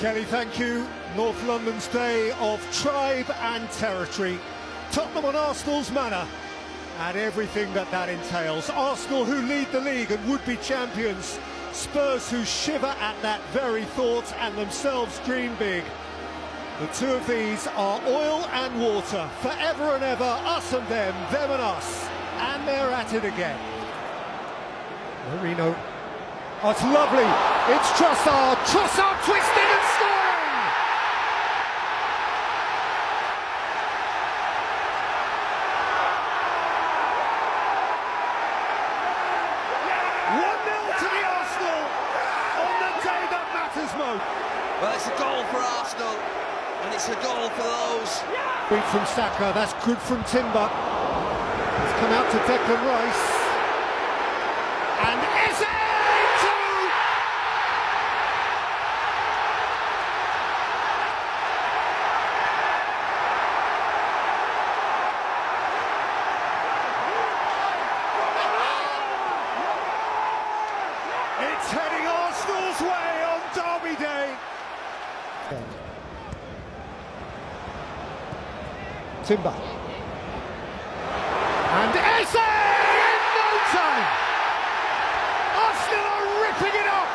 Kelly, thank you. North London's day of tribe and territory. Tottenham on Arsenal's manor and everything that entails. Arsenal, who lead the league and would be champions. Spurs, who shiver at that very thought and themselves dream big. The two of these are oil and water, forever and ever, us and them and us. And they're at it again. Marino. Oh, it's lovely. It's Trossard twisting and scoring! To the Arsenal on the day that matters most. Well, it's a goal for Arsenal, and it's a goal for those. Beat from Saka, that's good from Timber. It's come out to Declan Rice. And Eze! It's heading Arsenal's way on Derby Day. Timber. And Eze in no time. Arsenal are ripping it up.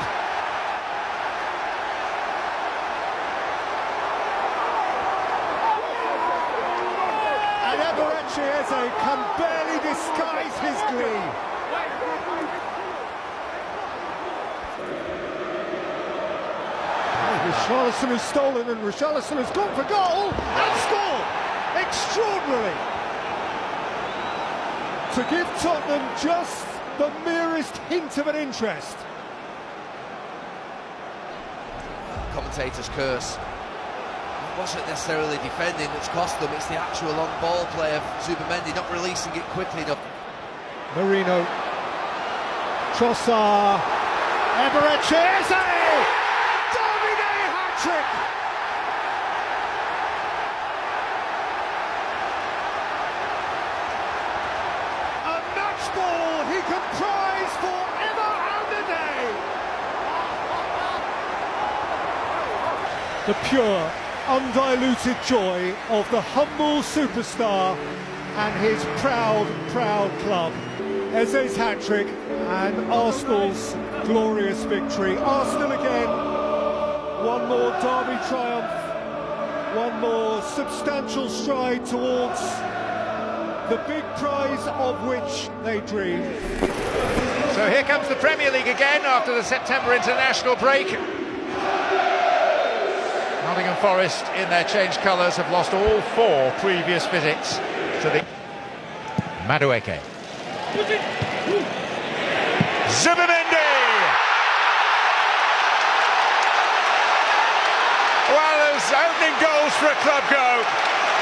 And 𝗪𝗵𝗁𝗄 can barely disguise his glee. Richarlison has stolen and Richarlison has gone for goal and scored! Extraordinarily! To give Tottenham just the merest hint of an interest. Commentator's curse. It wasn't necessarily defending that's cost them, it's the actual long ball play of 𝗪𝗵𝗵𝗏 not releasing it quickly enough. Marino. Trossard. 𝗪𝗵𝗁𝗄. Trick. A match ball he can prize forever and a day. The pure, undiluted joy of the humble superstar and his proud club. Eze's hat-trick and Arsenal's glorious victory. Arsenal again. One more derby triumph, one more substantial stride towards the big prize of which they dream. So here comes the Premier League again after the September international break. Nottingham Forest, in their changed colours, have lost all 4 previous visits to the 𝗪𝗏𝗁𝗄. 𝗪𝗵𝗁𝗏𝗏! Well, those opening goals for a club go.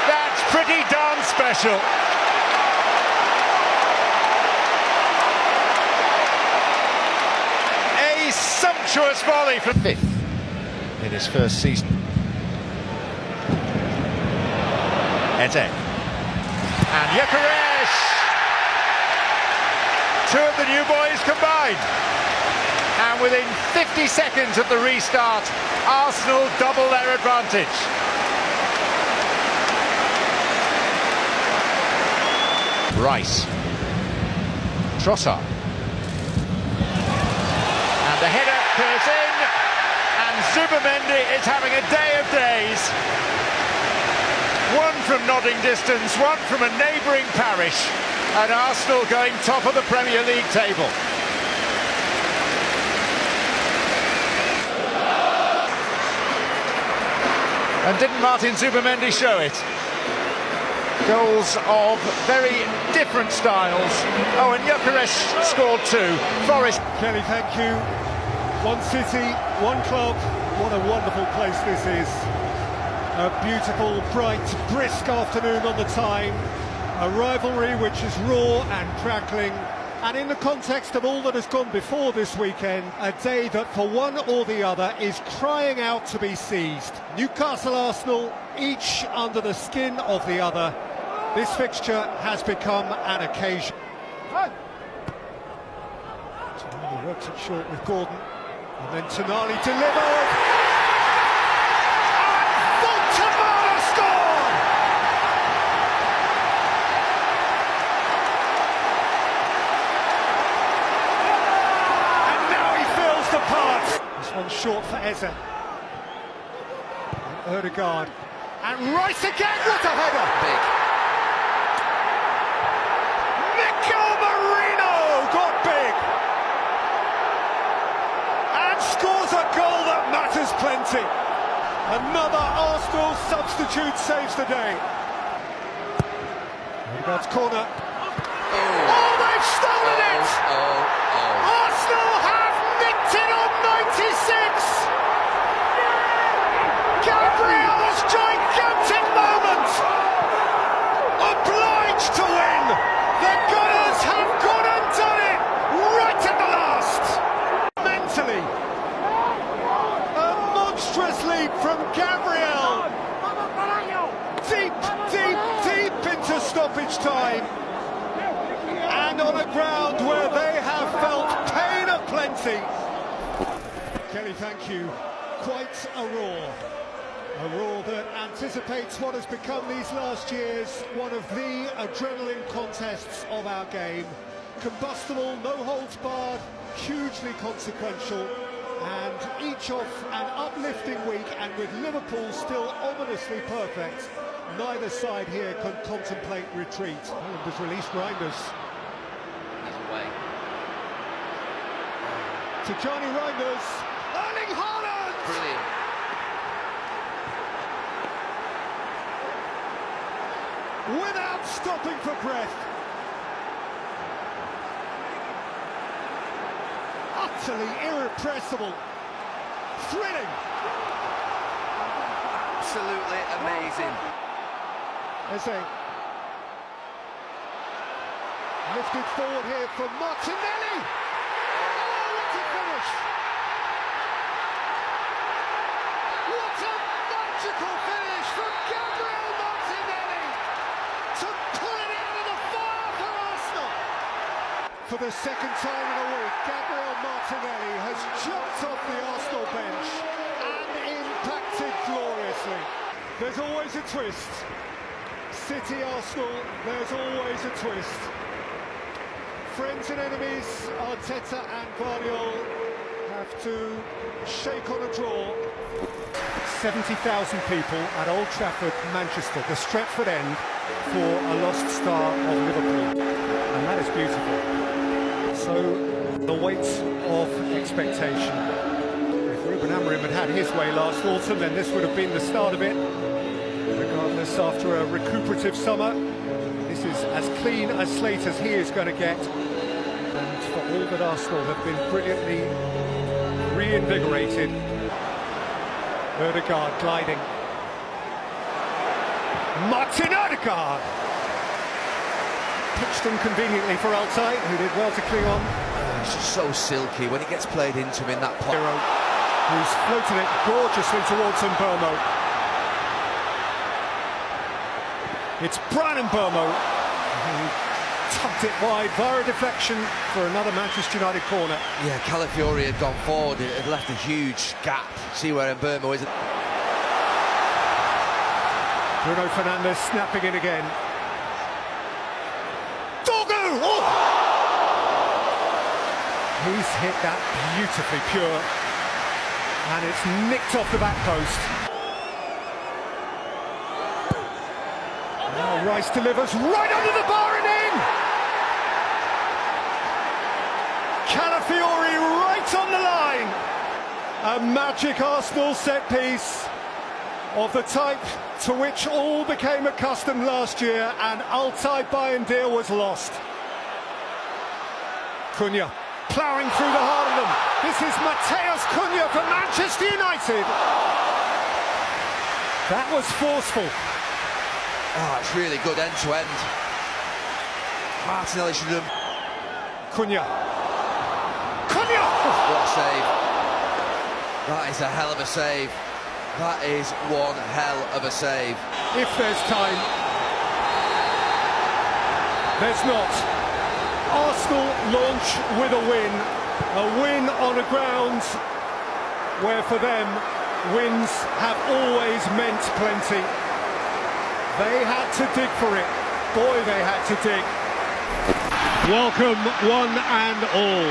That's pretty darn special. A sumptuous volley from 5th in his first season. Eze. And 𝗪𝗵𝗁𝗏𝗁. 2 of the new boys combined. And within 50 seconds of the restart, Arsenal double their advantage. Rice. Trossard. And the header curves in, and 𝗪𝗵𝗁𝗏𝗏 is having a day of days. One from nodding distance, one from a neighbouring parish, and Arsenal going top of the Premier League table. And didn't Martin 𝗪𝗵𝗁𝗏𝗏 show it? Goals of very different styles. Oh, and 𝗪𝗵𝗁𝗏 scored 2. Forest. Kelly, thank you. One city, one club. What a wonderful place this is. A beautiful, bright, brisk afternoon on the Tyne. A rivalry which is raw and crackling. And in the context of all that has gone before this weekend, a day that for one or the other is crying out to be seized. Newcastle Arsenal, each under the skin of the other. This fixture has become an occasion. Tonali works it short with Gordon, and then Tonali delivered. Eze. And 𝗪𝗏𝗏. And Rice again, what a header! Big. 𝗪𝗏𝗁 got big! And scores a goal that matters plenty. Another Arsenal substitute saves the day. 𝗪𝗏𝗏's corner. Oh, they've stolen it! Arsenal have nicked it on 96! Gabriel's gigantic moment! Obliged to win! The Gunners have gone and done it! Right at the last! Mentally, a monstrous leap from Gabriel! Deep into stoppage time! And on a ground where they have felt pain aplenty. Kelly, thank you. Quite a roar. A roar that anticipates what has become these last years one of the adrenaline contests of our game. Combustible, no holds barred, hugely consequential, and each off an uplifting week, and with Liverpool still ominously perfect, neither side here can contemplate retreat. Holland has released Reinders. He's away. To Johnny Reinders. Erling Haaland! Brilliant. Without stopping for breath. Utterly irrepressible. Thrilling. Absolutely amazing. Eze. Lifted forward here from Martinelli. Oh, what a finish! What a magical finish from Gabriel Martinelli to pull it out of the fire for Arsenal. For the second time in a week, Gabriel Martinelli has jumped off the Arsenal bench and impacted gloriously. There's always a twist. City Arsenal, there's always a twist. Friends and enemies, Arteta and Guardiola have to shake on a draw. 70,000 people at Old Trafford, Manchester, the Stretford end for a lost star of Liverpool. And that is beautiful. So, the weight of expectation. If 𝗪𝗏𝗏 had had his way last autumn, then this would have been the start of it. Regardless, after a recuperative summer, this is as clean a slate as he is going to get. And for all that Arsenal have been brilliantly reinvigorated. 𝗪𝗏𝗏 gliding. Martin 𝗪𝗏𝗏! Pitched inconveniently for Altay, who did well to cling on. It's just so silky when it gets played into him in that pot. Who's floated it gorgeously towards 𝗪𝗏𝗏𝗏. It's 𝗪𝗏𝗏𝗏 who tucked it wide via a deflection for another Manchester United corner. Yeah, Calafiori had gone forward, it had left a huge gap. See where 𝗪𝗏𝗏𝗏 is. Bruno Fernandes snapping in again. Dogu! Oh! He's hit that beautifully pure. And it's nicked off the back post. Now Rice delivers right under the bar and in! Calafiori right on the line! A magic Arsenal set piece of the type to which all became accustomed last year, and Altay Bayındır was lost. Cunha ploughing through the heart of them. This is Matheus Cunha for Manchester United. That was forceful. Oh, it's really good end to end. Martinelli should have. Cunha. Cunha! What a save. That is a hell of a save. That is one hell of a save. If there's time, there's not. Arsenal launch with a win on a ground where for them wins have always meant plenty. They had to dig for it. Boy, they had to dig. Welcome one and all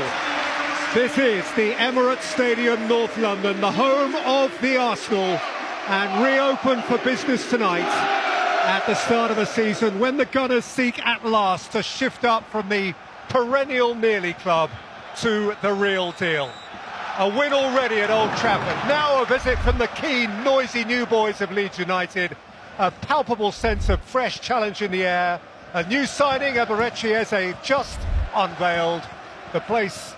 This is the Emirates Stadium, North London, the home of the Arsenal, and reopened for business tonight at the start of a season when the Gunners seek at last to shift up from the perennial nearly club to the real deal. A win already at Old Trafford, now a visit from the keen, noisy new boys of Leeds United, a palpable sense of fresh challenge in the air, a new signing, 𝗪𝗵𝗁𝗄𝗍, just unveiled. The place,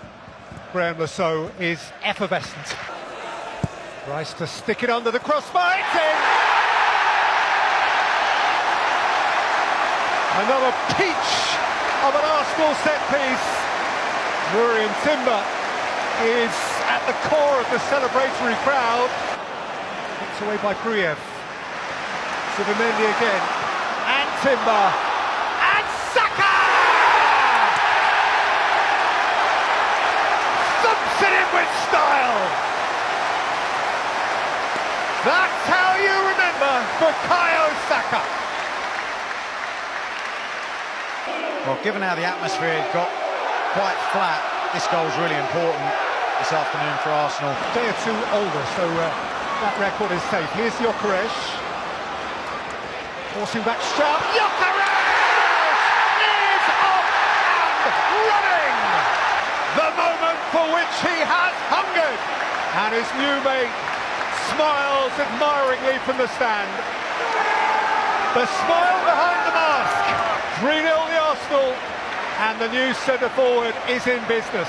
𝗪𝗵𝗁𝗁, is effervescent. Rice to stick it under the crossbar, it's in! Another peach of an Arsenal set piece. 𝗪𝗵𝗁𝗁 is at the core of the celebratory crowd. Kicked away by Gruyev. 𝗪𝗵𝗁𝗁 again, and Timber, and Saka! Thumps it in with style! That's how you remember Bukayo Saka. Well, given how the atmosphere got quite flat, this goal is really important this afternoon for Arsenal. A day or two older, so that record is safe. Here's 𝗪𝗁𝗁. Forcing back sharp. 𝗪𝗁𝗁 is off and running! The moment for which he has hungered. And his new mate smiles admiringly from the stand. The smile behind the mask. 3-0 the Arsenal, and the new centre-forward is in business.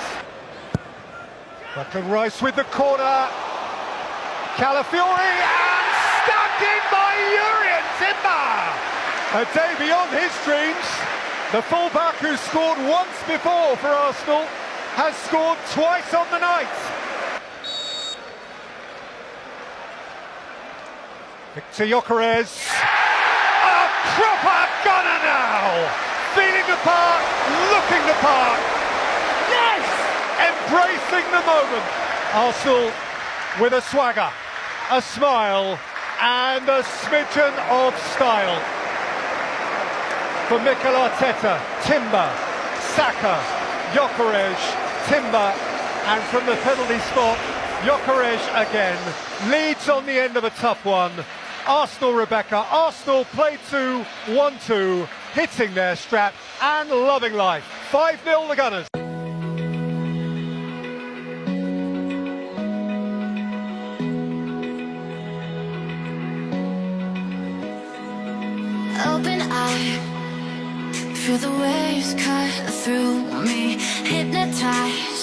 Declan Rice with the corner. Calafiori, and stabbed in by 𝗪𝗁𝗁𝗁! A day beyond his dreams. The fullback who scored once before for Arsenal has scored twice on the night. Victor 𝗪𝗁𝗁𝗁, a proper gunner now! Feeling the part, looking the part. Yes! Embracing the moment. Arsenal with a swagger, a smile, and a smidgen of style. For Mikel Arteta, Timber, Saka, 𝗪𝗁𝗁𝗁, Timber, and from the penalty spot, 𝗪𝗁𝗁𝗁 again. Leeds on the end of a tough one. Arsenal, Rebecca. Arsenal play to 1-2, hitting their strap and loving life. 5-0 the Gunners. Open eye, feel the waves cut through me, hypnotized